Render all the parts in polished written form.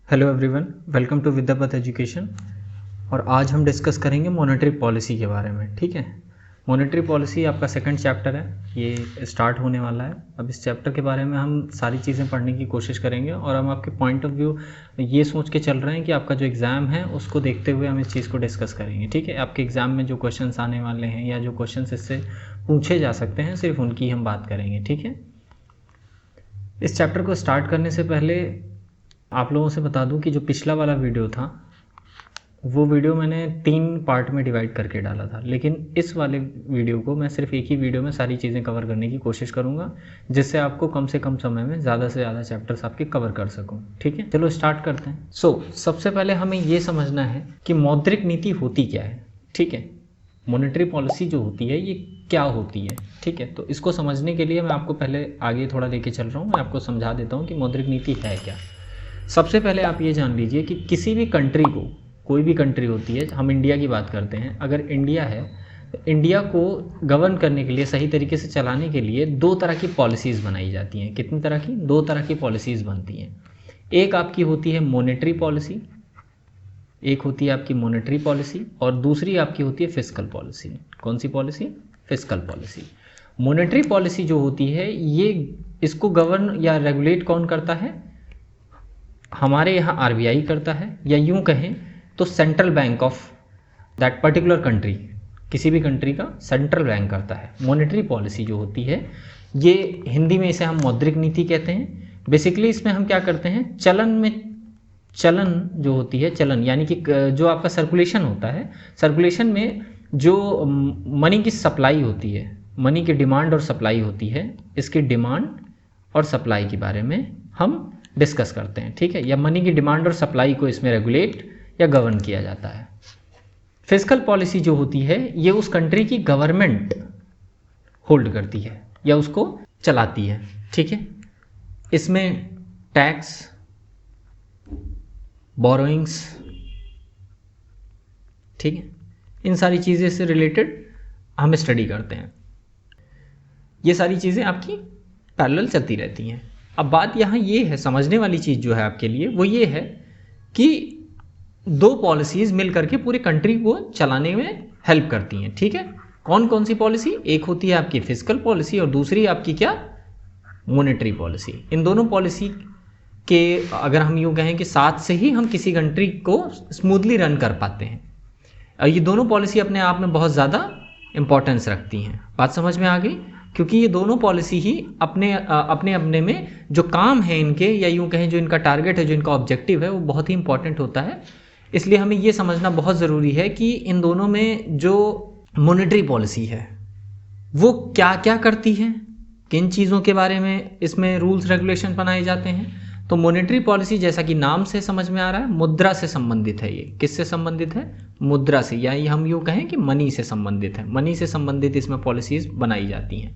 Hello everyone, welcome to Vidyapath education. और आज हम डिस्कस करेंगे मॉनेटरी पॉलिसी के बारे में। ठीक है, मॉनेटरी पॉलिसी आपका सेकंड चैप्टर है, ये स्टार्ट होने वाला है। अब इस चैप्टर के बारे में हम सारी चीज़ें पढ़ने की कोशिश करेंगे और हम आपके पॉइंट ऑफ व्यू ये सोच के चल रहे हैं कि आपका जो एग्ज़ाम है उसको देखते हुए हम इस चीज़ को डिस्कस करेंगे। ठीक है, आपके एग्ज़ाम में जो क्वेश्चन आने वाले हैं या जो क्वेश्चन इससे पूछे जा सकते हैं, सिर्फ उनकी हम बात करेंगे। ठीक है, इस चैप्टर को स्टार्ट करने से पहले आप लोगों से बता दूं कि जो पिछला वाला वीडियो था वो वीडियो मैंने 3 पार्ट में डिवाइड करके डाला था, लेकिन इस वाले वीडियो को मैं सिर्फ एक ही वीडियो में सारी चीज़ें कवर करने की कोशिश करूंगा, जिससे आपको कम से कम समय में ज़्यादा से ज़्यादा चैप्टर्स आपके कवर कर सकूं। ठीक है, चलो स्टार्ट करते हैं। सबसे पहले हमें ये समझना है कि मौद्रिक नीति होती क्या है। ठीक है, मॉनेटरी पॉलिसी जो होती है ये क्या होती है। ठीक है, तो इसको समझने के लिए मैं आपको पहले आगे थोड़ा लेके चल रहा हूँ। मैं आपको समझा देता हूँ कि मौद्रिक नीति है क्या। सबसे पहले आप ये जान लीजिए कि किसी भी कंट्री को, कोई भी कंट्री होती है, हम इंडिया की बात करते हैं, अगर इंडिया है तो इंडिया को गवर्न करने के लिए, सही तरीके से चलाने के लिए 2 तरह की पॉलिसीज़ बनाई जाती हैं। कितनी तरह की? 2 तरह की पॉलिसीज़ बनती हैं। एक आपकी होती है मॉनेटरी पॉलिसी, एक होती है आपकी मॉनेटरी पॉलिसी, और दूसरी आपकी होती है फिस्कल पॉलिसी। कौन सी policy? Fiscal policy. Monetary policy जो होती है ये, इसको गवर्न या रेगुलेट कौन करता है? हमारे यहाँ आरबीआई करता है, या यूँ कहें तो central bank of that particular country, किसी भी कंट्री का सेंट्रल बैंक करता है। मॉनेटरी पॉलिसी जो होती है ये, हिंदी में इसे हम मौद्रिक नीति कहते हैं। बेसिकली इसमें हम क्या करते हैं, चलन जो होती है, चलन यानी कि जो आपका सर्कुलेशन होता है, सर्कुलेशन में जो मनी की सप्लाई होती है, मनी की डिमांड और सप्लाई होती है, इसकी डिमांड और सप्लाई के बारे में हम डिस्कस करते हैं। ठीक है, या मनी की डिमांड और सप्लाई को इसमें रेगुलेट या गवर्न किया जाता है। फिस्कल पॉलिसी जो होती है ये उस कंट्री की गवर्नमेंट होल्ड करती है या उसको चलाती है। ठीक है, इसमें टैक्स, बोरोइंग्स, ठीक है, इन सारी चीज़ें से रिलेटेड हम स्टडी करते हैं। ये सारी चीज़ें आपकी पैरेलल चलती रहती हैं। अब बात यहाँ ये है, समझने वाली चीज़ जो है आपके लिए वो ये है कि 2 पॉलिसीज़ मिल करके पूरी कंट्री को चलाने में हेल्प करती हैं। ठीक है, कौन कौन सी पॉलिसी? एक होती है आपकी फिस्कल पॉलिसी और दूसरी आपकी क्या? Monetary policy. इन दोनों पॉलिसी के अगर हम यूँ कहें कि साथ से ही हम किसी कंट्री को स्मूथली रन कर पाते हैं। ये दोनों पॉलिसी अपने आप में बहुत ज़्यादा इंपॉर्टेंस रखती हैं। बात समझ में आ गई? क्योंकि ये दोनों पॉलिसी ही अपने अपने में जो काम है इनके, या यूँ कहें जो इनका टारगेट है, जो इनका ऑब्जेक्टिव है, वो बहुत ही इंपॉर्टेंट होता है। इसलिए हमें ये समझना बहुत ज़रूरी है कि इन दोनों में जो मॉनेटरी पॉलिसी है वो क्या क्या करती है, किन चीज़ों के बारे में इसमें रूल्स रेगुलेशन बनाए जाते हैं। तो मॉनेटरी पॉलिसी, जैसा कि नाम से समझ में आ रहा है, मुद्रा से संबंधित है। ये किससे संबंधित है? मुद्रा से, या हम यूँ कहें कि मनी से संबंधित है। मनी से संबंधित इसमें पॉलिसीज़ बनाई जाती हैं।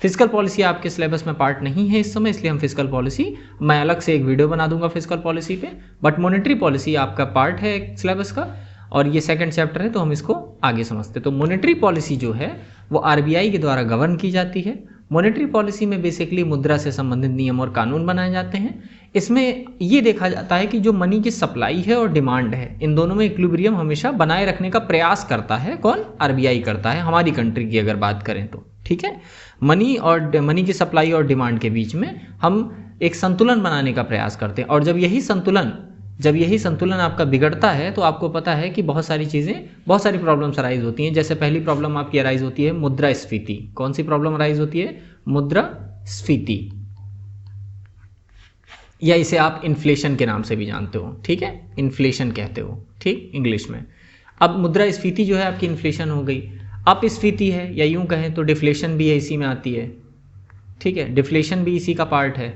फिस्कल पॉलिसी आपके सिलेबस में पार्ट नहीं है इस समय, इसलिए हम फिस्कल पॉलिसी, मैं अलग से एक वीडियो बना दूंगा फिस्कल पॉलिसी पे, बट मॉनेटरी पॉलिसी आपका पार्ट है सिलेबस का, और ये सेकंड चैप्टर है तो हम इसको आगे समझते हैं। तो मॉनेटरी पॉलिसी जो है वो आरबीआई के द्वारा गवर्न की जाती है। मॉनेटरी पॉलिसी में बेसिकली मुद्रा से संबंधित नियम और कानून बनाए जाते हैं। इसमें ये देखा जाता है कि जो मनी की सप्लाई है और डिमांड है, इन दोनों में इक्विलिब्रियम हमेशा बनाए रखने का प्रयास करता है। कौन? आरबीआई करता है, हमारी कंट्री की अगर बात करें तो। ठीक है, मनी की सप्लाई और डिमांड के बीच में हम एक संतुलन बनाने का प्रयास करते हैं। और जब यही संतुलन आपका बिगड़ता है तो आपको पता है कि बहुत सारी प्रॉब्लम्स अराइज होती हैं। जैसे पहली प्रॉब्लम आपकी अराइज होती है मुद्रास्फीति। कौन सी प्रॉब्लम अराइज होती है? मुद्रास्फीति, या इसे आप इन्फ्लेशन के नाम से भी जानते हो। ठीक है, इन्फ्लेशन कहते हो, ठीक, इंग्लिश में। अब मुद्रास्फीति जो है आपकी इन्फ्लेशन हो गई। अपस्फीति है, या यूं कहें तो डिफ्लेशन भी है, इसी में आती है। ठीक है, डिफ्लेशन भी इसी का पार्ट है।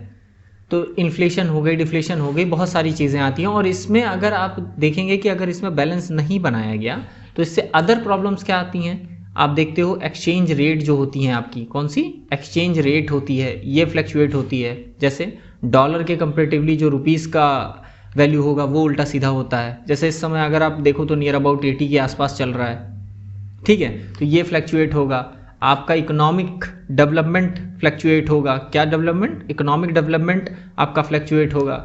तो इन्फ्लेशन हो गई, डिफ्लेशन हो गई, बहुत सारी चीज़ें आती हैं। और इसमें अगर आप देखेंगे कि अगर इसमें बैलेंस नहीं बनाया गया तो इससे अदर प्रॉब्लम्स क्या आती हैं? आप देखते हो एक्सचेंज रेट जो होती हैं आपकी, कौन सी? एक्सचेंज रेट होती है, ये फ्लक्चुएट होती है। जैसे डॉलर के कंपेरेटिवली जो रुपीस का वैल्यू होगा वो उल्टा सीधा होता है। जैसे इस समय अगर आप देखो तो नियर अबाउट 80 के आसपास चल रहा है। ठीक है, तो ये फ्लक्चुएट होगा। आपका इकोनॉमिक डेवलपमेंट फ्लक्चुएट होगा। क्या डेवलपमेंट? इकोनॉमिक डेवलपमेंट आपका फ्लक्चुएट होगा।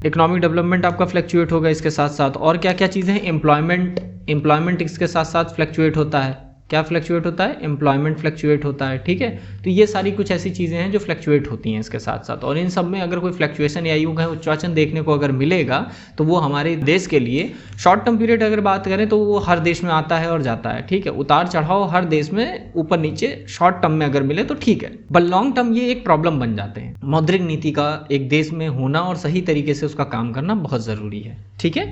इकोनॉमिक डेवलपमेंट आपका फ्लक्चुएट होगा इसके साथ साथ। और क्या क्या चीज़ें हैं, एम्प्लॉयमेंट इसके साथ साथ फ्लक्चुएट होता है। क्या फ्लक्चुएट होता है, एम्प्लॉयमेंट फ्लक्चुएट होता है, ठीक है। तो ये सारी कुछ ऐसी चीज़ें हैं जो फ्लक्चुएट होती हैं इसके साथ साथ। और इन सब में अगर कोई फ्लक्चुएशन या यूँ कहें उच्चाचन देखने को अगर मिलेगा तो वो हमारे देश के लिए शॉर्ट टर्म पीरियड अगर बात करें तो वो हर देश में आता है और जाता है, ठीक है। उतार चढ़ाव हर देश में ऊपर नीचे शॉर्ट टर्म में अगर मिले तो ठीक है, पर लॉन्ग टर्म ये एक प्रॉब्लम बन जाते हैं। मौद्रिक नीति का एक देश में होना और सही तरीके से उसका काम करना बहुत ज़रूरी है, ठीक है।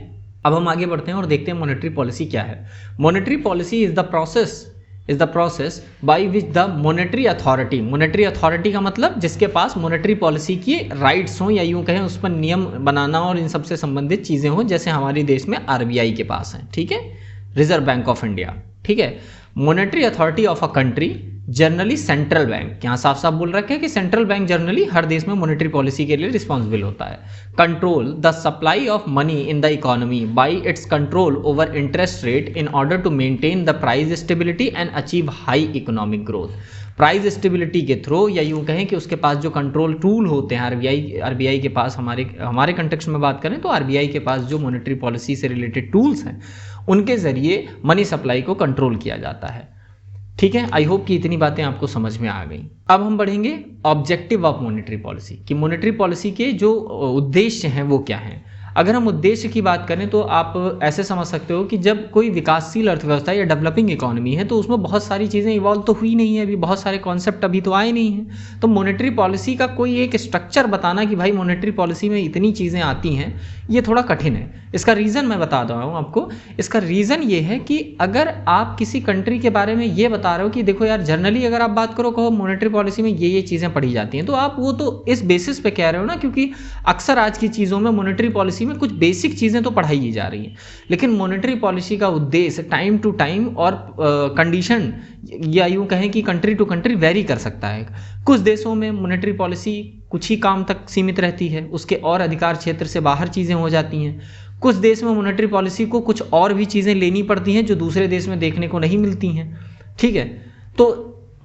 अब हम आगे बढ़ते हैं और देखते हैं मॉनेटरी पॉलिसी क्या है। Monetary policy is the process by which the monetary authority का मतलब जिसके पास मॉनेटरी पॉलिसी की राइट्स हों या यूं कहें उस पर नियम बनाना और इन सबसे संबंधित चीज़ें हों, जैसे हमारे देश में आरबीआई के पास है, ठीक है, रिजर्व बैंक ऑफ इंडिया, ठीक है। Monetary authority of a country generally central bank, यहाँ साफ साफ बोल रखे हैं कि सेंट्रल बैंक जनरली हर देश में मॉनेटरी पॉलिसी के लिए रिस्पॉन्सिबल होता है। Control the supply of money in the economy by its control over interest rate in order to maintain the price stability and achieve high economic growth. Price stability के through या यूं कहें कि उसके पास जो कंट्रोल टूल होते हैं RBI के पास, हमारे कंटेक्स्ट में बात करें तो आरबीआई के पास जो मॉनेटरी पॉलिसी से रिलेटेड टूल्स हैं उनके जरिए मनी सप्लाई को कंट्रोल किया जाता है, ठीक है। आई होप कि इतनी बातें आपको समझ में आ गई। अब हम बढ़ेंगे ऑब्जेक्टिव ऑफ मॉनेटरी पॉलिसी, कि मॉनेटरी पॉलिसी के जो उद्देश्य हैं वो क्या हैं। अगर हम उद्देश्य की बात करें तो आप ऐसे समझ सकते हो कि जब कोई विकासशील अर्थव्यवस्था या डेवलपिंग इकोनॉमी है तो उसमें बहुत सारी चीज़ें इवॉल्व तो हुई नहीं है, अभी बहुत सारे कॉन्सेप्ट अभी तो आए नहीं हैं। तो मॉनेटरी पॉलिसी का कोई एक स्ट्रक्चर बताना कि भाई मॉनेटरी पॉलिसी में इतनी चीज़ें आती हैं, ये थोड़ा कठिन है। इसका रीज़न मैं बता रहा हूँ आपको। इसका रीज़न ये है कि अगर आप किसी कंट्री के बारे में ये बता रहे हो कि देखो यार जनरली अगर आप बात करो कहो मॉनेटरी पॉलिसी में ये चीज़ें पढ़ी जाती हैं, तो आप वो तो इस बेसिस पे कह रहे हो ना, क्योंकि अक्सर आज की चीज़ों में मॉनेटरी पॉलिसी में कुछ बेसिक चीज़ें तो पढ़ाई ही जा रही हैं, लेकिन मॉनेटरी पॉलिसी का उद्देश्य टाइम टू टाइम और कंडीशन या यूँ कहें कि कंट्री टू कंट्री वेरी कर सकता है। कुछ देशों में मॉनेटरी पॉलिसी कुछ ही काम तक सीमित रहती है, उसके और अधिकार क्षेत्र से बाहर चीज़ें हो जाती हैं। कुछ देश में मॉनेटरी पॉलिसी को कुछ और भी चीज़ें लेनी पड़ती हैं जो दूसरे देश में देखने को नहीं मिलती हैं, ठीक है। तो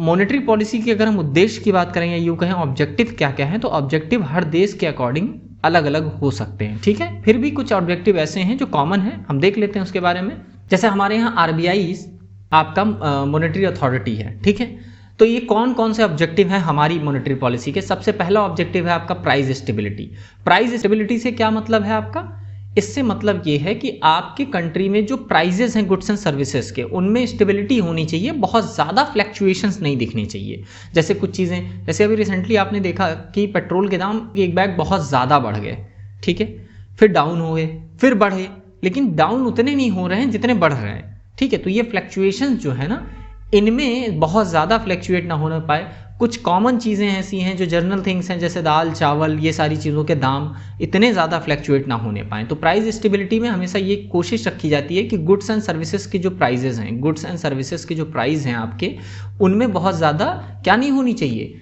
मॉनेटरी पॉलिसी की अगर हम उद्देश्य की बात करें या यूँ कहें ऑब्जेक्टिव क्या क्या है, तो ऑब्जेक्टिव हर देश के अकॉर्डिंग अलग अलग हो सकते हैं, ठीक है। फिर भी कुछ ऑब्जेक्टिव ऐसे हैं जो कॉमन है, हम देख लेते हैं उसके बारे में। जैसे हमारे यहाँ आरबीआई आपका मॉनेटरी अथॉरिटी है, ठीक है। तो ये कौन कौन से ऑब्जेक्टिव हैं हमारी मॉनेटरी पॉलिसी के। सबसे पहला ऑब्जेक्टिव है आपका प्राइस स्टेबिलिटी। प्राइस स्टेबिलिटी से क्या मतलब है आपका, इससे मतलब ये है कि आपके कंट्री में जो प्राइजेस हैं गुड्स एंड सर्विसेज के, उनमें स्टेबिलिटी होनी चाहिए, बहुत ज़्यादा फ्लैक्चुएशंस नहीं दिखनी चाहिए। जैसे कुछ चीज़ें, जैसे अभी रिसेंटली आपने देखा कि पेट्रोल के दाम एक बैग बहुत ज़्यादा बढ़ गए, ठीक है, फिर डाउन हुए, फिर बढ़े, लेकिन डाउन उतने नहीं हो रहे हैं जितने बढ़ रहे हैं, ठीक है। तो ये फ्लैक्चुएशंस जो है ना, इनमें बहुत ज़्यादा फ्लैक्चुएट ना होने पाए। कुछ कॉमन चीज़ें ऐसी हैं जो जनरल थिंग्स हैं, जैसे दाल चावल, ये सारी चीज़ों के दाम इतने ज़्यादा फ्लैक्चुएट ना होने पाएँ। तो प्राइस स्टेबिलिटी में हमेशा ये कोशिश रखी जाती है कि गुड्स एंड सर्विसेज की जो प्राइजेज़ हैं, गुड्स एंड सर्विसेज के जो प्राइस हैं आपके, उनमें बहुत ज़्यादा क्या नहीं होनी चाहिए,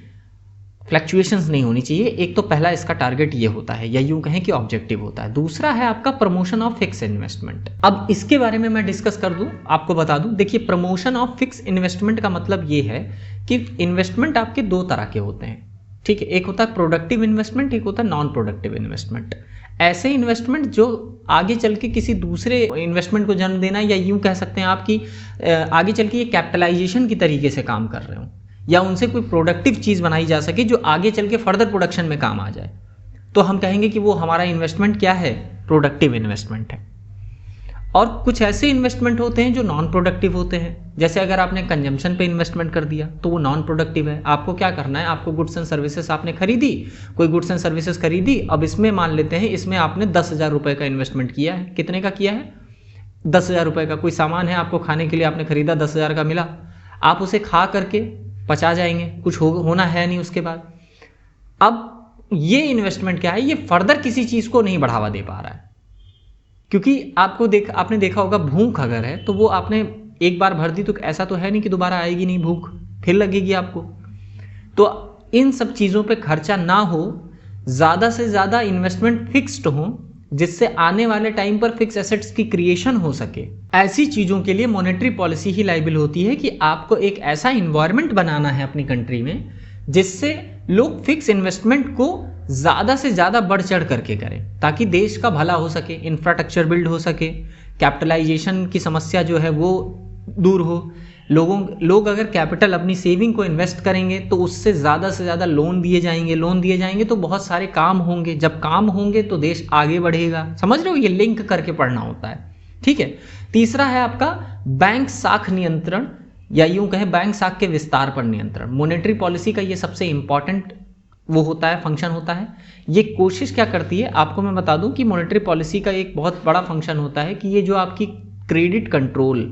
फ्लैक्चुएशंस नहीं होनी चाहिए। एक तो पहला इसका टारगेट ये होता है, या यूं कहें कि ऑब्जेक्टिव होता है। दूसरा है आपका प्रमोशन ऑफ फिक्स इन्वेस्टमेंट। अब इसके बारे में मैं डिस्कस कर दूं, आपको बता दूं। देखिए, प्रमोशन ऑफ फिक्स इन्वेस्टमेंट का मतलब ये है कि इन्वेस्टमेंट आपके दो तरह के होते हैं, ठीक है। एक होता है प्रोडक्टिव इन्वेस्टमेंट, एक होता है नॉन प्रोडक्टिव इन्वेस्टमेंट। ऐसे इन्वेस्टमेंट जो आगे चल के किसी दूसरे इन्वेस्टमेंट को जन्म देना, या यूं कह सकते हैं आप कि आगे चल के ये कैपिटलाइजेशन की तरीके से काम कर रहे हो, या उनसे कोई प्रोडक्टिव चीज़ बनाई जा सके जो आगे चल के फर्दर प्रोडक्शन में काम आ जाए, तो हम कहेंगे कि वो हमारा इन्वेस्टमेंट क्या है, प्रोडक्टिव इन्वेस्टमेंट है। और कुछ ऐसे इन्वेस्टमेंट होते हैं जो नॉन प्रोडक्टिव होते हैं। जैसे अगर आपने कंजम्पशन पे इन्वेस्टमेंट कर दिया तो वो नॉन प्रोडक्टिव है। आपको क्या करना है, आपको गुड्स एंड सर्विसेज आपने खरीदी, कोई गुड्स एंड सर्विसेज खरीदी, अब इसमें मान लेते हैं इसमें आपने 10,000 रुपये का इन्वेस्टमेंट किया है। कितने का किया है, 10,000 रुपये का। कोई सामान है आपको खाने के लिए आपने खरीदा, 10,000 का मिला, आप उसे खा करके पचा जाएंगे, कुछ होना है नहीं उसके बाद। अब ये इन्वेस्टमेंट क्या है, ये फर्दर किसी चीज़ को नहीं बढ़ावा दे पा रहा है, क्योंकि आपने देखा होगा भूख अगर है तो वो आपने एक बार भर दी तो ऐसा तो है नहीं कि दोबारा आएगी नहीं भूख, फिर लगेगी आपको। तो इन सब चीज़ों पे खर्चा ना हो, ज़्यादा से ज़्यादा इन्वेस्टमेंट फिक्स्ड हो, जिससे आने वाले टाइम पर फिक्स एसेट्स की क्रिएशन हो सके। ऐसी चीज़ों के लिए मॉनेटरी पॉलिसी ही लायबल होती है कि आपको एक ऐसा इन्वायरमेंट बनाना है अपनी कंट्री में जिससे लोग फिक्स इन्वेस्टमेंट को ज़्यादा से ज़्यादा बढ़ चढ़ करके करें ताकि देश का भला हो सके, इंफ्रास्ट्रक्चर बिल्ड हो सके, कैपिटलाइजेशन की समस्या जो है वो दूर हो। लोग अगर कैपिटल अपनी सेविंग को इन्वेस्ट करेंगे तो उससे ज़्यादा से ज़्यादा लोन दिए जाएंगे तो बहुत सारे काम होंगे, जब काम होंगे तो देश आगे बढ़ेगा। समझ रहे हो, ये लिंक करके पढ़ना होता है, ठीक है। तीसरा है आपका बैंक साख नियंत्रण, या यूं कहें बैंक साख के विस्तार पर नियंत्रण। मॉनेटरी पॉलिसी का ये सबसे इंपॉर्टेंट वो होता है, फंक्शन होता है। ये कोशिश क्या करती है, आपको मैं बता दूं कि मॉनेटरी पॉलिसी का एक बहुत बड़ा फंक्शन होता है कि ये जो आपकी क्रेडिट कंट्रोल,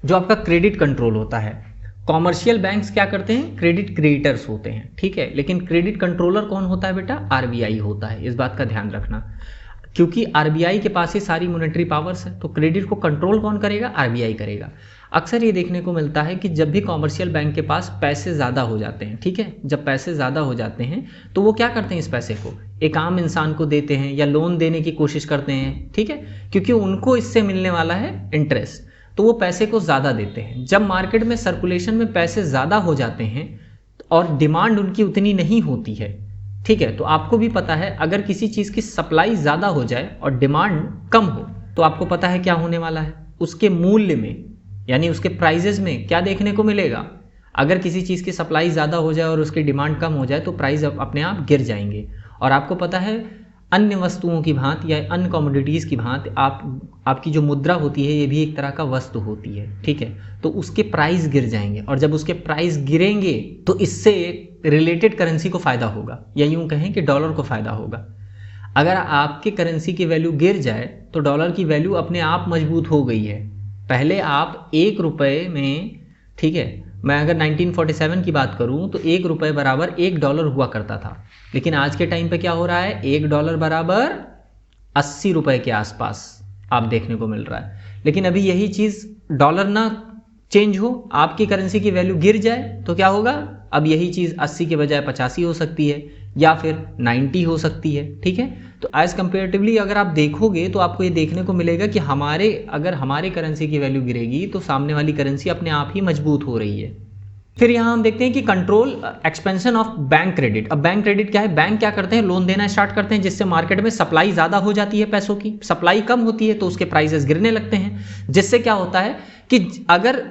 जो आपका क्रेडिट कंट्रोल होता है, कॉमर्शियल बैंक्स क्या करते हैं, क्रेडिट क्रिएटर्स होते हैं, ठीक है। लेकिन क्रेडिट कंट्रोलर कौन होता है बेटा, आरबीआई होता है। इस बात का ध्यान रखना, क्योंकि आरबीआई के पास ही सारी मॉनेटरी पावर्स है, तो क्रेडिट को कंट्रोल कौन करेगा, आरबीआई करेगा। अक्सर ये देखने को मिलता है कि जब भी कॉमर्शियल बैंक के पास पैसे ज़्यादा हो जाते हैं, ठीक है, जब पैसे ज़्यादा हो जाते हैं तो वो क्या करते हैं, इस पैसे को एक आम इंसान को देते हैं या लोन देने की कोशिश करते हैं, ठीक है, क्योंकि उनको इससे मिलने वाला है इंटरेस्ट, तो वो पैसे को ज़्यादा देते हैं। जब मार्केट में सर्कुलेशन में पैसे ज़्यादा हो जाते हैं और डिमांड उनकी उतनी नहीं होती है, ठीक है, तो आपको भी पता है अगर किसी चीज़ की सप्लाई ज़्यादा हो जाए और डिमांड कम हो तो आपको पता है क्या होने वाला है, उसके मूल्य में यानी उसके प्राइजेस में क्या देखने को मिलेगा। अगर किसी चीज़ की सप्लाई ज़्यादा हो जाए और उसकी डिमांड कम हो जाए तो प्राइस अपने आप गिर जाएंगे। और आपको पता है अन्य वस्तुओं की भांति या अन्य कमोडिटीज़ की भांति आपकी जो मुद्रा होती है ये भी एक तरह का वस्तु होती है, ठीक है, तो उसके प्राइस गिर जाएंगे। और जब उसके प्राइस गिरेंगे तो इससे रिलेटेड करेंसी को फ़ायदा होगा, या यूँ कहें कि डॉलर को फ़ायदा होगा। अगर आपके करेंसी की वैल्यू गिर जाए तो डॉलर की वैल्यू अपने आप मजबूत हो गई है। पहले आप $1 में, ठीक है, मैं अगर 1947 की बात करूं तो $1 बराबर $1 हुआ करता था, लेकिन आज के टाइम पे क्या हो रहा है, $1 बराबर $80 के आसपास आप देखने को मिल रहा है। लेकिन अभी यही चीज़ डॉलर ना चेंज हो, आपकी करेंसी की वैल्यू गिर जाए तो क्या होगा, अब यही चीज़ 80 के बजाय 85 हो सकती है या फिर 90 हो सकती है, ठीक है। तो एज कंपेरेटिवली अगर आप देखोगे तो आपको ये देखने को मिलेगा कि अगर हमारे करेंसी की वैल्यू गिरेगी तो सामने वाली करेंसी अपने आप ही मजबूत हो रही है। फिर यहाँ हम देखते हैं कि control expansion of bank credit. अब बैंक क्रेडिट क्या है, बैंक क्या करते हैं, लोन देना स्टार्ट करते हैं जिससे मार्केट में सप्लाई ज़्यादा हो जाती है, पैसों की सप्लाई कम होती है तो उसके प्राइसेस गिरने लगते हैं, जिससे क्या होता है कि अगर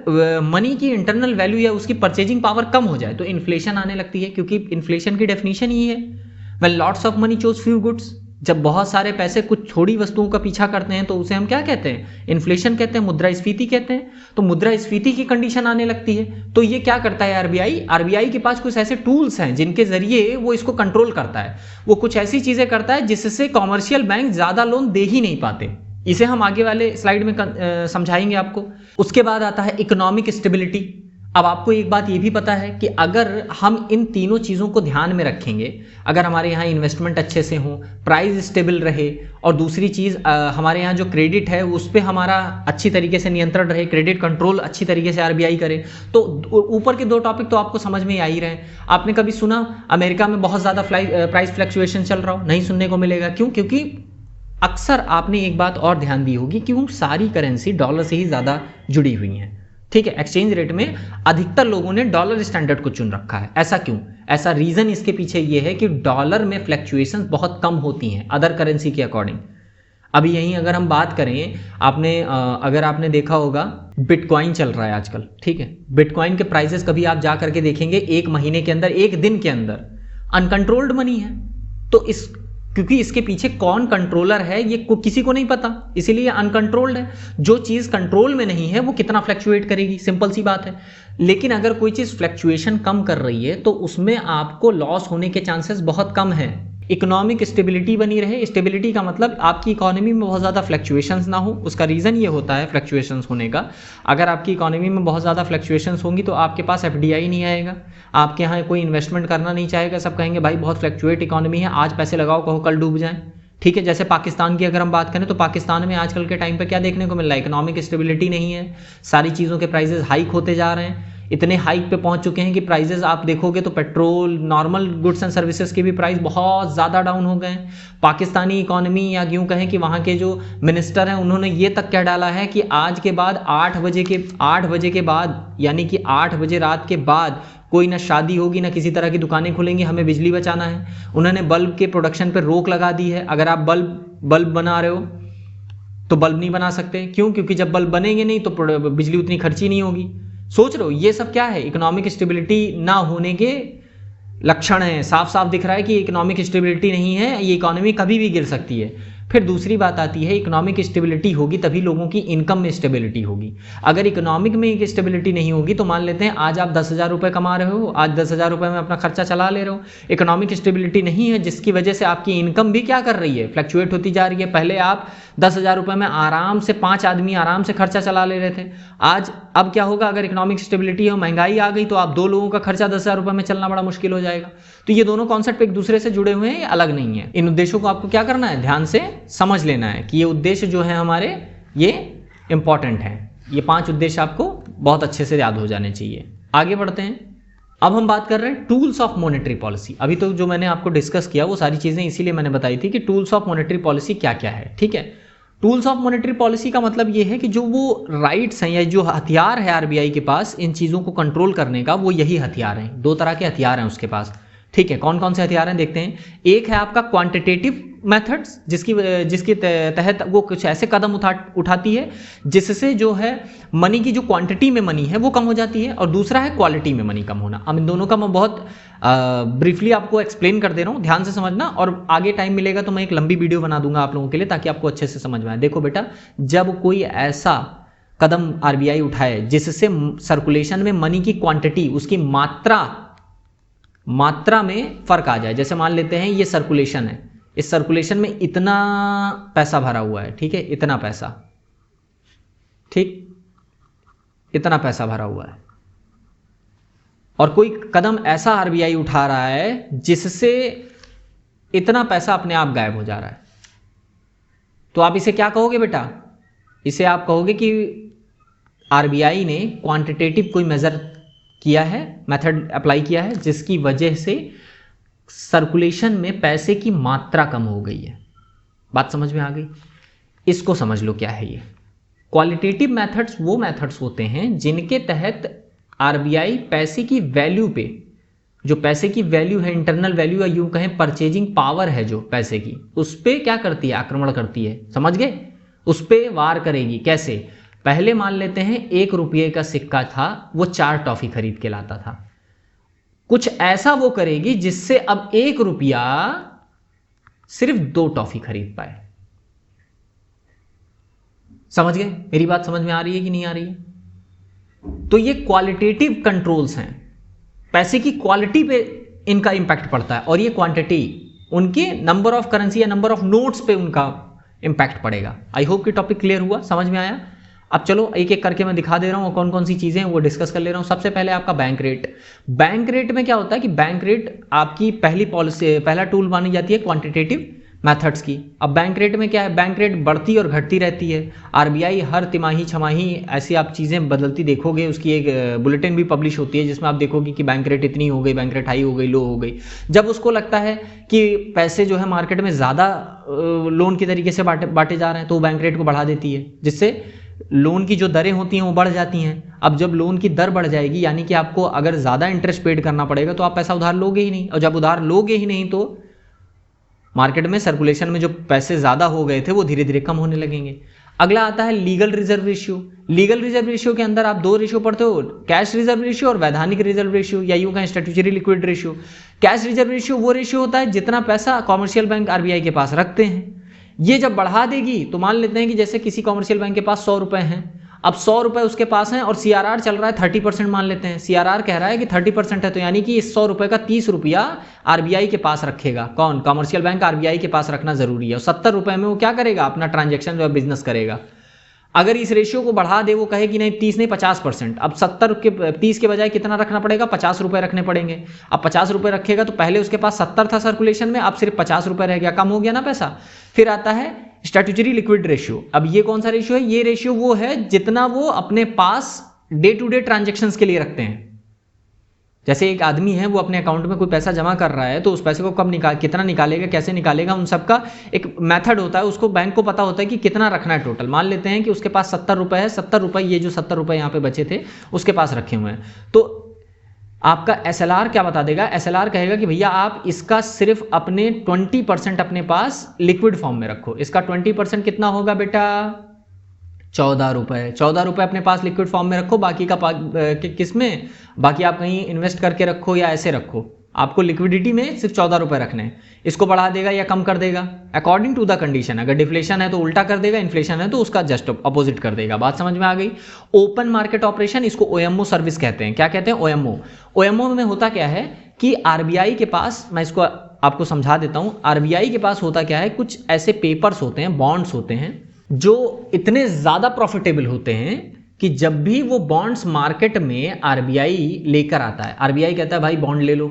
मनी की इंटरनल वैल्यू या उसकी परचेजिंग पावर कम हो जाए तो इन्फ्लेशन आने लगती है, क्योंकि इन्फ्लेशन की डेफिनेशन ही है when lots of money chose few goods. जब बहुत सारे पैसे कुछ छोटी वस्तुओं का पीछा करते हैं तो उसे हम क्या कहते हैं, इन्फ्लेशन कहते हैं, मुद्रास्फीति कहते हैं। तो मुद्रास्फीति की कंडीशन आने लगती है तो ये क्या करता है आरबीआई के पास कुछ ऐसे टूल्स हैं जिनके जरिए वो इसको कंट्रोल करता है। वो कुछ ऐसी चीजें करता है जिससे कॉमर्शियल बैंक ज्यादा लोन दे ही नहीं पाते। इसे हम आगे वाले स्लाइड में समझाएंगे आपको। उसके बाद आता है इकोनॉमिक स्टेबिलिटी। अब आपको एक बात ये भी पता है कि अगर हम इन तीनों चीज़ों को ध्यान में रखेंगे, अगर हमारे यहाँ इन्वेस्टमेंट अच्छे से हो, प्राइस स्टेबल रहे, और दूसरी चीज़ हमारे यहाँ जो क्रेडिट है उस पर हमारा अच्छी तरीके से नियंत्रण रहे, क्रेडिट कंट्रोल अच्छी तरीके से आरबीआई करे, तो ऊपर के दो टॉपिक तो आपको समझ में ही आ ही रहे हैं। आपने कभी सुना अमेरिका में बहुत ज़्यादा प्राइस फ्लक्चुएशन चल रहा हो? नहीं सुनने को मिलेगा। क्यों? क्योंकि अक्सर आपने एक बात और ध्यान दी होगी कि वो सारी करेंसी डॉलर से ही ज़्यादा जुड़ी हुई हैं, ठीक है। एक्सचेंज रेट में अधिकतर लोगों ने डॉलर स्टैंडर्ड को चुन रखा है। ऐसा क्यों? ऐसा रीजन इसके पीछे ये है कि डॉलर में फ्लक्चुएशंस बहुत कम होती हैं अदर करेंसी के अकॉर्डिंग। अभी यहीं अगर हम बात करें, अगर आपने देखा होगा बिटकॉइन चल रहा है आजकल, ठीक है। बिटकॉइन के प्राइसेस कभी आप जा करके देखेंगे एक महीने के अंदर, एक दिन के अंदर अनकंट्रोल्ड मनी है। तो क्योंकि इसके पीछे कौन कंट्रोलर है ये किसी को नहीं पता, इसीलिए अनकंट्रोल्ड है। जो चीज़ कंट्रोल में नहीं है वो कितना फ्लक्चुएट करेगी, सिंपल सी बात है। लेकिन अगर कोई चीज़ फ्लक्चुएशन कम कर रही है तो उसमें आपको लॉस होने के चांसेस बहुत कम है। इकोनॉमिक स्टेबिलिटी बनी रहे। स्टेबिलिटी का मतलब आपकी इकोनॉमी में बहुत ज़्यादा फ्लक्चुएशंस ना हो। उसका रीज़न ये होता है फ्लक्चुएशंस होने का, अगर आपकी इकोनॉमी में बहुत ज़्यादा फ्लक्चुएशंस होंगी तो आपके पास एफडीआई नहीं आएगा, आपके यहाँ कोई इन्वेस्टमेंट करना नहीं चाहेगा। सब कहेंगे भाई बहुत फ्लक्चुएट इकोनॉमी है, आज पैसे लगाओ, कहो कल डूब जाए, ठीक है। जैसे पाकिस्तान की अगर हम बात करें तो पाकिस्तान में आजकल के टाइम पे क्या देखने को मिल रहा है, इकोनॉमिक स्टेबिलिटी नहीं है, सारी चीज़ों के प्राइसेस हाइक होते जा रहे हैं। इतने हाइक पे पहुंच चुके हैं कि प्राइजेस आप देखोगे तो petrol, normal goods and services के भी प्राइस बहुत ज़्यादा डाउन हो गए हैं। पाकिस्तानी इकोनॉमी या यूँ कहें कि वहाँ के जो मिनिस्टर हैं उन्होंने ये तक कह डाला है कि आज के बाद 8 बजे के बाद, यानी कि 8 बजे रात के बाद कोई ना शादी होगी ना किसी तरह की दुकानें खुलेंगी, हमें बिजली बचाना है। उन्होंने बल्ब के प्रोडक्शन पर रोक लगा दी है। अगर आप बल्ब बना रहे हो तो बल्ब नहीं बना सकते। क्यों? क्योंकि जब बल्ब बनेंगे नहीं तो बिजली उतनी खर्ची नहीं होगी। सोच रहे हो ये सब क्या है? इकोनॉमिक स्टेबिलिटी ना होने के लक्षण है। साफ साफ दिख रहा है कि इकोनॉमिक स्टेबिलिटी नहीं है, ये इकोनॉमी कभी भी गिर सकती है। फिर दूसरी बात आती है, इकोनॉमिक स्टेबिलिटी होगी तभी लोगों की इनकम में स्टेबिलिटी होगी। अगर इकोनॉमिक में स्टेबिलिटी नहीं होगी तो मान लेते हैं आज आप 10,000 रुपये कमा रहे हो, आज 10,000 रुपये में अपना खर्चा चला ले रहे हो। इकोनॉमिक स्टेबिलिटी नहीं है जिसकी वजह से आपकी इनकम भी क्या कर रही है, फ्लक्चुएट होती जा रही है। पहले आप 10,000 रुपये में आराम से 5 आदमी आराम से खर्चा चला ले रहे थे। अब क्या होगा? अगर इकोनॉमिक स्टेबिलिटी है, महंगाई आ गई तो आप 2 लोगों का खर्चा 10,000 रुपये में चलना बड़ा मुश्किल हो जाएगा। तो ये दोनों कॉन्सेप्ट एक दूसरे से जुड़े हुए हैं, ये अलग नहीं है। इन उद्देश्यों को आपको क्या करना है, ध्यान से समझ लेना है कि ये उद्देश्य जो है हमारे, ये इंपॉर्टेंट है। ये 5 उद्देश्य आपको बहुत अच्छे से याद हो जाने चाहिए। आगे बढ़ते हैं। अब हम बात कर रहे हैं टूल्स ऑफ मॉनेटरी पॉलिसी। अभी तो जो मैंने आपको डिस्कस किया वो सारी चीज़ें इसीलिए मैंने बताई थी कि टूल्स ऑफ मॉनेटरी पॉलिसी क्या क्या है। ठीक है, टूल्स ऑफ मॉनेटरी पॉलिसी का मतलब ये है कि जो वो राइट्स हैं या जो हथियार है आरबीआई के पास इन चीज़ों को कंट्रोल करने का, वो यही हथियार हैं। 2 तरह के हथियार हैं उसके पास। ठीक है, कौन कौन से हथियार हैं देखते हैं। एक है आपका क्वांटिटेटिव मेथड्स, जिसके तहत वो कुछ ऐसे कदम उठाती है जिससे जो है मनी की जो क्वांटिटी में मनी है वो कम हो जाती है, और दूसरा है क्वालिटी में मनी कम होना। अब इन दोनों का मैं बहुत ब्रीफली आपको एक्सप्लेन कर दे रहा हूँ, ध्यान से समझना, और आगे टाइम मिलेगा तो मैं एक लंबी वीडियो बना दूंगा आप लोगों के लिए ताकि आपको अच्छे से समझ में आए। देखो बेटा, जब कोई ऐसा कदम आरबीआई उठाए जिससे सर्कुलेशन में मनी की क्वांटिटी, उसकी मात्रा में फर्क आ जाए। जैसे मान लेते हैं ये सर्कुलेशन है, इस सर्कुलेशन में इतना पैसा भरा हुआ है, ठीक है, इतना पैसा, ठीक, इतना पैसा भरा हुआ है, और कोई कदम ऐसा आरबीआई उठा रहा है जिससे इतना पैसा अपने आप गायब हो जा रहा है, तो आप इसे क्या कहोगे बेटा? इसे आप कहोगे कि आरबीआई ने क्वांटिटेटिव कोई मेजर किया है, मेथड अप्लाई किया है, जिसकी वजह से सर्कुलेशन में पैसे की मात्रा कम हो गई है। बात समझ में आ गई? इसको समझ लो क्या है ये। क्वालिटेटिव मेथड्स वो मेथड्स होते हैं जिनके तहत आरबीआई पैसे की वैल्यू पे, जो पैसे की वैल्यू है, इंटरनल वैल्यू, या यूं कहें परचेजिंग पावर है जो पैसे की, उस पे क्या करती है? आक्रमण करती है। समझ गए? उस पे वार करेगी। कैसे? पहले मान लेते हैं 1 रुपये का सिक्का था, वो 4 टॉफी खरीद के लाता था। कुछ ऐसा वो करेगी जिससे अब 1 रुपया सिर्फ 2 टॉफी खरीद पाए। समझ गए? मेरी बात समझ में आ रही है कि नहीं आ रही है? तो ये क्वालिटेटिव कंट्रोल्स हैं, पैसे की क्वालिटी पे इनका इंपैक्ट पड़ता है, और ये क्वांटिटी उनके नंबर ऑफ करेंसी या नंबर ऑफ नोट्स पे उनका इंपैक्ट पड़ेगा। आई होप कि टॉपिक क्लियर हुआ, समझ में आया। अब चलो एक एक करके मैं दिखा दे रहा हूँ कौन कौन सी चीज़ें हैं वो डिस्कस कर ले रहा हूँ। सबसे पहले आपका बैंक रेट। बैंक रेट में क्या होता है कि बैंक रेट आपकी पहला टूल मानी जाती है क्वांटिटेटिव मेथड्स की। अब बैंक रेट में क्या है? बैंक रेट बढ़ती और घटती रहती है। आरबीआई हर तिमाही छमाही ऐसी आप चीज़ें बदलती देखोगे, उसकी एक बुलेटिन भी पब्लिश होती है जिसमें आप देखोगे कि बैंक रेट इतनी हो गई, बैंक रेट हाई हो गई, लो हो गई। जब उसको लगता है कि पैसे जो है मार्केट में ज़्यादा लोन की तरीके से बांटे जा रहे हैं तो वो बैंक रेट को बढ़ा देती है, जिससे लोन की जो दरें होती हैं वो बढ़ जाती हैं। अब जब लोन की दर बढ़ जाएगी, यानी कि आपको अगर ज़्यादा इंटरेस्ट पेड करना पड़ेगा, तो आप पैसा उधार लोगे ही नहीं, और जब उधार लोगे ही नहीं तो मार्केट में सर्कुलेशन में जो पैसे ज़्यादा हो गए थे वो धीरे धीरे कम होने लगेंगे। अगला आता है legal reserve ratio. Legal reserve ratio के अंदर आप 2 रेशियो पढ़ते हो, कैश रिजर्व रेशियो और वैधानिक रिजर्व रेशियो, या यूं कहें statutory liquid ratio. Cash reserve ratio वो रेशियो होता है जितना पैसा कॉमर्शियल बैंक आरबीआई के पास रखते हैं। ये जब बढ़ा देगी तो मान लेते हैं कि जैसे किसी कॉमर्शियल बैंक के पास 100 रुपए हैं, अब 100 रुपए उसके पास हैं और सीआरआर चल रहा है 30% मान लेते हैं। सीआरआर कह रहा है कि 30% है, तो यानी कि इस 100 रुपए का 30 रुपया आरबीआई के पास रखेगा। कौन? कॉमर्शियल बैंक आरबीआई के पास रखना जरूरी है। और 70 रुपए में वो क्या करेगा? अपना ट्रांजेक्शन जो है बिजनेस करेगा। अगर इस रेशियो को बढ़ा दे, वो कहे कि नहीं 30 नहीं 50%, अब 30 के बजाय कितना रखना पड़ेगा? 50 रुपए रखने पड़ेंगे। अब 50 रुपए रखेगा तो पहले उसके पास 70 था सर्कुलेशन में, अब सिर्फ 50 रुपए रह गया, कम हो गया ना पैसा। फिर आता है स्टैट्यूटरी लिक्विड रेशियो। अब ये कौन सा रेशियो है? ये रेशियो वो है जितना वो अपने पास डे टू डे ट्रांजेक्शन्स के लिए रखते हैं। जैसे एक आदमी है, वो अपने अकाउंट में कोई पैसा जमा कर रहा है, तो उस पैसे को कब कितना निकालेगा, कैसे निकालेगा, उन सबका एक मेथड होता है। उसको बैंक को पता होता है कि कितना रखना है टोटल। मान लेते हैं कि उसके पास 70 रुपये है, 70 रुपये, ये जो 70 रुपये यहाँ पे बचे थे उसके पास रखे हुए हैं, तो आपका SLR क्या बता देगा, SLR कहेगा कि भैया आप इसका सिर्फ अपने 20% अपने पास लिक्विड फॉर्म में रखो। इसका 20% कितना होगा बेटा, 14 रुपये। 14 रुपये अपने पास लिक्विड फॉर्म में रखो, बाकी का किस में, बाकी आप कहीं इन्वेस्ट करके रखो या ऐसे रखो, आपको लिक्विडिटी में सिर्फ 14 रुपये रखने हैं। इसको बढ़ा देगा या कम कर देगा अकॉर्डिंग टू द कंडीशन। अगर डिफ्लेशन है तो उल्टा कर देगा, इन्फ्लेशन है तो उसका जस्ट अपोजिट कर देगा। बात समझ में आ गई। ओपन मार्केट ऑपरेशन, इसको OMO सर्विस कहते हैं। क्या कहते हैं, OMO। OMO में होता क्या है कि RBI के पास, मैं इसको आपको समझा देता हूँ, RBI के पास होता क्या है, कुछ ऐसे पेपर्स होते हैं, बॉन्ड्स होते हैं, जो इतने ज़्यादा प्रॉफिटेबल होते हैं कि जब भी वो बॉन्ड्स मार्केट में RBI लेकर आता है, RBI कहता है भाई बॉन्ड ले लो,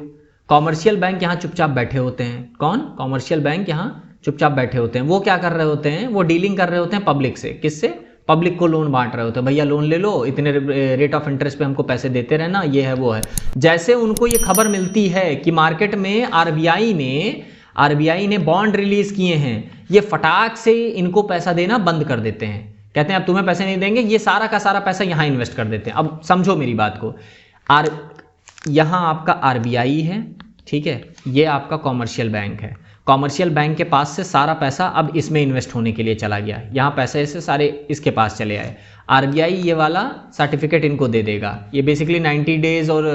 कॉमर्शियल बैंक यहाँ चुपचाप बैठे होते हैं। कौन, कॉमर्शियल बैंक यहाँ चुपचाप बैठे होते हैं। वो क्या कर रहे होते हैं, वो डीलिंग कर रहे होते हैं पब्लिक से। किससे, पब्लिक को लोन बांट रहे होते हैं, भैया लोन ले लो, इतने रेट ऑफ इंटरेस्ट पे हमको पैसे देते रहना, ये है वो है। जैसे उनको ये खबर मिलती है कि मार्केट में RBI ने बॉन्ड रिलीज किए हैं, ये फटाक से इनको पैसा देना बंद कर देते हैं। कहते हैं अब तुम्हें पैसे नहीं देंगे, ये सारा का सारा पैसा यहाँ इन्वेस्ट कर देते हैं। अब समझो मेरी बात को, यहाँ आपका RBI है, ठीक है, ये आपका कॉमर्शियल बैंक है। कॉमर्शियल बैंक के पास से सारा पैसा अब इसमें इन्वेस्ट होने के लिए चला गया, यहाँ पैसे से सारे इसके पास चले आए। RBI ये वाला सर्टिफिकेट इनको दे देगा। ये बेसिकली 90 डेज और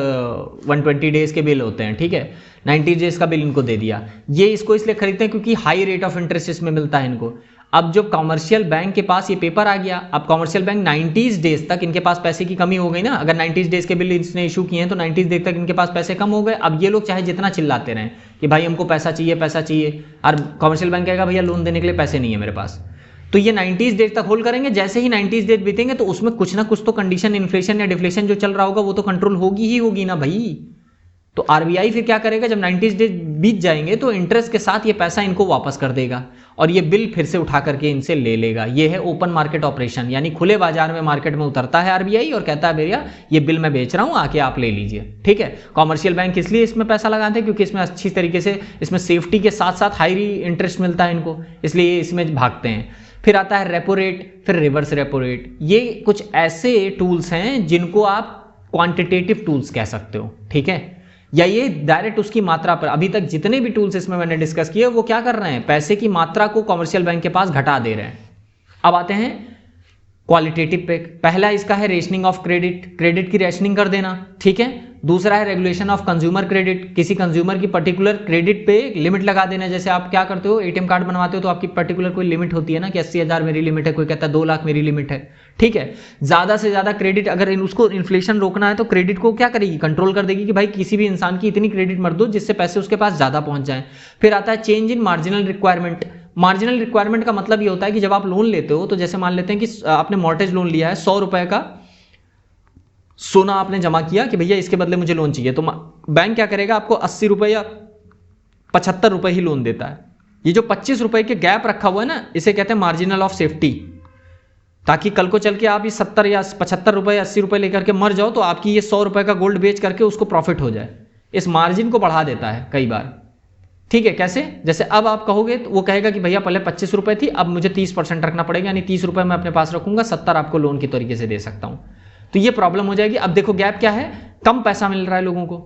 120 डेज के बिल होते हैं, ठीक है। 90 डेज का बिल इनको दे दिया। ये इसको इसलिए खरीदते हैं क्योंकि हाई रेट ऑफ इंटरेस्ट इसमें मिलता है इनको। अब जो कॉमर्शियल बैंक के पास ये पेपर आ गया, अब कॉमर्शियल बैंक 90 डेज तक इनके पास पैसे की कमी हो गई ना। अगर 90 डेज के बिल इसने इशू किए हैं तो 90 डेज तक इनके पास पैसे कम हो गए। अब ये लोग चाहे जितना चिल्लाते रहें कि भाई हमको पैसा चाहिए पैसा चाहिए, और कॉमर्शियल बैंक कहेगा भैया लोन देने के लिए पैसे नहीं है मेरे पास, तो ये 90 डेज तक होल्ड करेंगे। जैसे ही 90 डेज बीतेंगे तो उसमें कुछ ना कुछ तो कंडीशन, इन्फ्लेशन या डिफ्लेशन जो चल रहा होगा वो तो कंट्रोल होगी ही होगी ना भाई। तो RBI फिर क्या करेगा, जब 90 डेज बीत जाएंगे तो इंटरेस्ट के साथ ये पैसा इनको वापस कर देगा और ये बिल फिर से उठा करके इनसे ले लेगा। ये है ओपन मार्केट ऑपरेशन, यानी खुले बाजार में मार्केट में उतरता है RBI और कहता है भैया ये बिल मैं बेच रहा हूँ, आके आप ले लीजिए, ठीक है। कॉमर्शियल बैंक इसलिए इसमें पैसा लगाते हैं क्योंकि इसमें अच्छी तरीके से, इसमें सेफ्टी के साथ साथ हाई इंटरेस्ट मिलता है इनको, इसलिए इसमें भागते हैं। फिर आता है रेपो रेट, फिर रिवर्स रेपो रेट। ये कुछ ऐसे टूल्स हैं जिनको आप क्वांटिटेटिव टूल्स कह सकते हो, ठीक है, या ये डायरेक्ट उसकी मात्रा पर। अभी तक जितने भी टूल्स इसमें मैंने डिस्कस किए वो क्या कर रहे हैं, पैसे की मात्रा को कॉमर्शियल बैंक के पास घटा दे रहे हैं। अब आते हैं क्वालिटेटिव पे। पहला इसका है रेशनिंग ऑफ क्रेडिट, क्रेडिट की रेशनिंग कर देना, ठीक है। दूसरा है रेगुलेशन ऑफ कंज्यूमर क्रेडिट, किसी कंज्यूमर की पर्टिकुलर क्रेडिट पे लिमिट लगा देना। जैसे आप क्या करते हो, ATM कार्ड बनवाते हो तो आपकी पर्टिकुलर कोई लिमिट होती है ना कि 80,000 मेरी लिमिट है, कोई कहता है 2 लाख मेरी लिमिट है, ठीक है। ज्यादा से ज्यादा क्रेडिट, अगर उसको इन्फ्लेशन रोकना है तो क्रेडिट को क्या करेगी, कंट्रोल कर देगी कि भाई किसी भी इंसान की इतनी क्रेडिट मत दो जिससे पैसे उसके पास ज्यादा पहुंच जाए। फिर आता है change in marginal requirement. Marginal requirement का मतलब ये होता है कि जब आप लोन लेते हो तो जैसे मान लेते हैं कि आपने मॉर्टगेज लोन लिया है, 100 रुपए का सोना आपने जमा किया कि भैया इसके बदले मुझे लोन चाहिए, तो बैंक क्या करेगा, आपको 80 रुपए या 75 रुपए ही लोन देता है। ये जो 25 रुपए के गैप रखा हुआ है ना, इसे कहते हैं मार्जिनल ऑफ सेफ्टी, ताकि कल को चल के आप ये 70 या 75 रुपए 80 रुपए लेकर के मर जाओ तो आपकी ये 100 रुपए का गोल्ड बेच करके उसको प्रॉफिट हो जाए। इस मार्जिन को बढ़ा देता है कई बार, ठीक है। कैसे, जैसे अब आप कहोगे तो वो कहेगा कि भैया पहले 25 रुपए थी, अब मुझे 30% रखना पड़ेगा, यानी 30 रुपए मैं अपने पास रखूंगा, 70 आपको लोन की तरीके से दे सकता हूं। तो ये प्रॉब्लम हो जाएगी। अब देखो गैप क्या है, कम पैसा मिल रहा है लोगों को,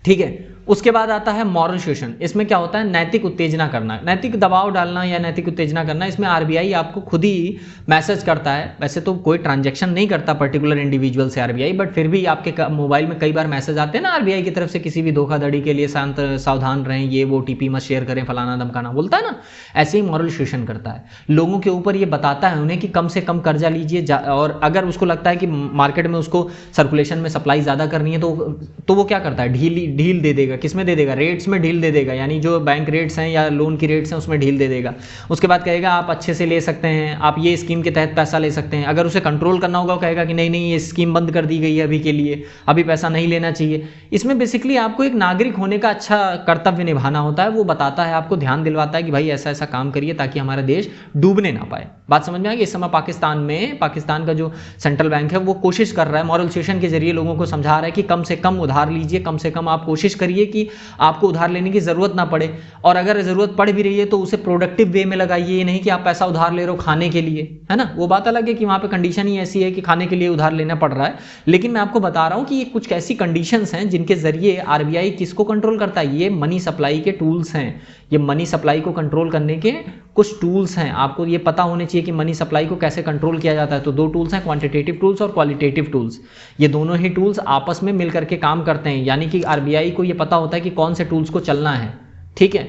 ठीक है। उसके बाद आता है मॉरल सुएशन। इसमें क्या होता है, नैतिक उत्तेजना करना, नैतिक दबाव डालना या नैतिक उत्तेजना करना। इसमें RBI आपको खुद ही मैसेज करता है, वैसे तो कोई ट्रांजैक्शन नहीं करता पर्टिकुलर इंडिविजुअल से RBI, बट फिर भी आपके मोबाइल में कई बार मैसेज आते हैं ना RBI की तरफ से, किसी भी धोखाधड़ी के लिए शांत सावधान रहें, ये वो OTP मत शेयर करें, फलाना धमकाना बोलता है ना, ऐसे ही मॉरल सुएशन करता है। लोगों के ऊपर ये बताता है उन्हें कि कम से कम कर्जा लीजिए, और अगर उसको लगता है कि मार्केट में उसको सर्कुलेशन में सप्लाई ज़्यादा करनी है तो वो क्या करता है, ढील दे देगा किसमें दे देगा, रेट्स में ढील दे देगा, यानी जो बैंक रेट्स हैं या लोन की रेट्स हैं उसमें ढील दे देगा। उसके बाद कहेगा आप अच्छे से ले सकते हैं, आप ये स्कीम के तहत पैसा ले सकते हैं। अगर उसे कंट्रोल करना होगा कहेगा कि नहीं नहीं ये स्कीम बंद कर दी गई है अभी के लिए, अभी पैसा नहीं लेना चाहिए। इसमें बेसिकली आपको एक नागरिक होने का अच्छा कर्तव्य निभाना होता है, वो बताता है, आपको ध्यान दिलवाता है कि भाई ऐसा ऐसा काम करिए ताकि हमारा देश डूबने ना पाए। बात समझ में आ गई। इस समय पाकिस्तान का जो सेंट्रल बैंक है वो कोशिश कर रहा है, मॉरल सुएशन के जरिए लोगों को समझा रहा है कि कम से कम उधार लीजिए, कम से कम आप कोशिश करिए कि आपको उधार लेने की जरूरत ना पड़े, और अगर जरूरत पड़ भी रही है तो उसे प्रोडक्टिव वे में लगाइए, ये नहीं कि आप पैसा उधार ले रहे हो खाने के लिए, है ना। वो बात अलग है कि वहां पे कंडीशन ही ऐसी है कि खाने के लिए उधार लेना पड़ रहा है, लेकिन मैं आपको बता रहा हूं कि ये कुछ ऐसी कंडीशंस हैं जिनके जरिए आरबीआई किसको कंट्रोल करता है, ये मनी सप्लाई के टूल्स हैं, ये मनी सप्लाई को कंट्रोल करने के कुछ टूल्स हैं। आपको ये पता होने चाहिए कि मनी सप्लाई को कैसे कंट्रोल किया जाता है। तो दो टूल्स हैं, क्वांटिटेटिव टूल्स और क्वालिटेटिव टूल्स। ये दोनों ही टूल्स आपस में मिल करके काम करते हैं, यानी कि आरबीआई को ये पता होता है कि कौन से टूल्स को चलना है, ठीक है।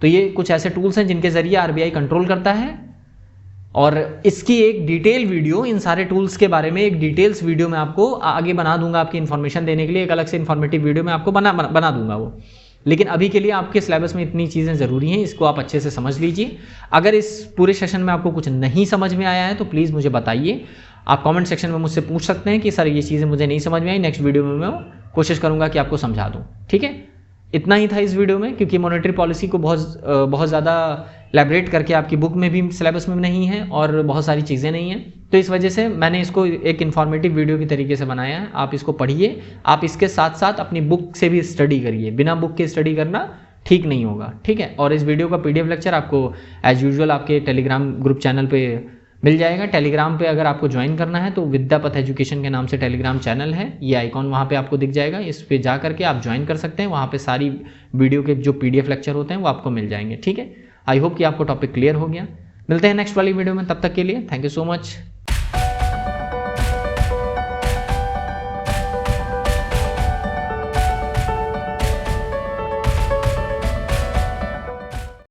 तो ये कुछ ऐसे टूल्स हैं जिनके जरिए आरबीआई कंट्रोल करता है, और इसकी एक डिटेल वीडियो, इन सारे टूल्स के बारे में एक डिटेल्स वीडियो मैं आपको आगे बना दूंगा, आपकी इन्फॉर्मेशन देने के लिए एक अलग से इन्फॉर्मेटिव वीडियो मैं आपको बना दूंगा वो। लेकिन अभी के लिए आपके सिलेबस में इतनी चीज़ें ज़रूरी हैं, इसको आप अच्छे से समझ लीजिए। अगर इस पूरे सेशन में आपको कुछ नहीं समझ में आया है तो प्लीज़ मुझे बताइए, आप कमेंट सेक्शन में मुझसे पूछ सकते हैं कि सर ये चीज़ें मुझे नहीं समझ में आई, नेक्स्ट वीडियो में मैं कोशिश करूँगा कि आपको समझा दूँ, ठीक है। इतना ही था इस वीडियो में, क्योंकि मॉनेटरी पॉलिसी को बहुत ज़्यादा एलैबोरेट करके आपकी बुक में भी सिलेबस में नहीं है और बहुत सारी चीज़ें नहीं हैं, तो इस वजह से मैंने इसको एक इन्फॉर्मेटिव वीडियो की तरीके से बनाया है। आप इसको पढ़िए, आप इसके साथ साथ अपनी बुक से भी स्टडी करिए, बिना बुक के स्टडी करना ठीक नहीं होगा, ठीक है। और इस वीडियो का PDF लेक्चर आपको एज यूजुअल आपके टेलीग्राम ग्रुप चैनल पे मिल जाएगा। टेलीग्राम पे अगर आपको ज्वाइन करना है तो विद्यापथ एजुकेशन के नाम से टेलीग्राम चैनल है, ये आइकॉन वहाँ पे आपको दिख जाएगा, इस पे जा करके आप ज्वाइन कर सकते हैं। वहाँ पे सारी वीडियो के जो PDF लेक्चर होते हैं वो आपको मिल जाएंगे, ठीक है। आई होप कि आपको टॉपिक क्लियर हो गया। मिलते हैं नेक्स्ट वाली वीडियो में, तब तक के लिए थैंक यू सो मच।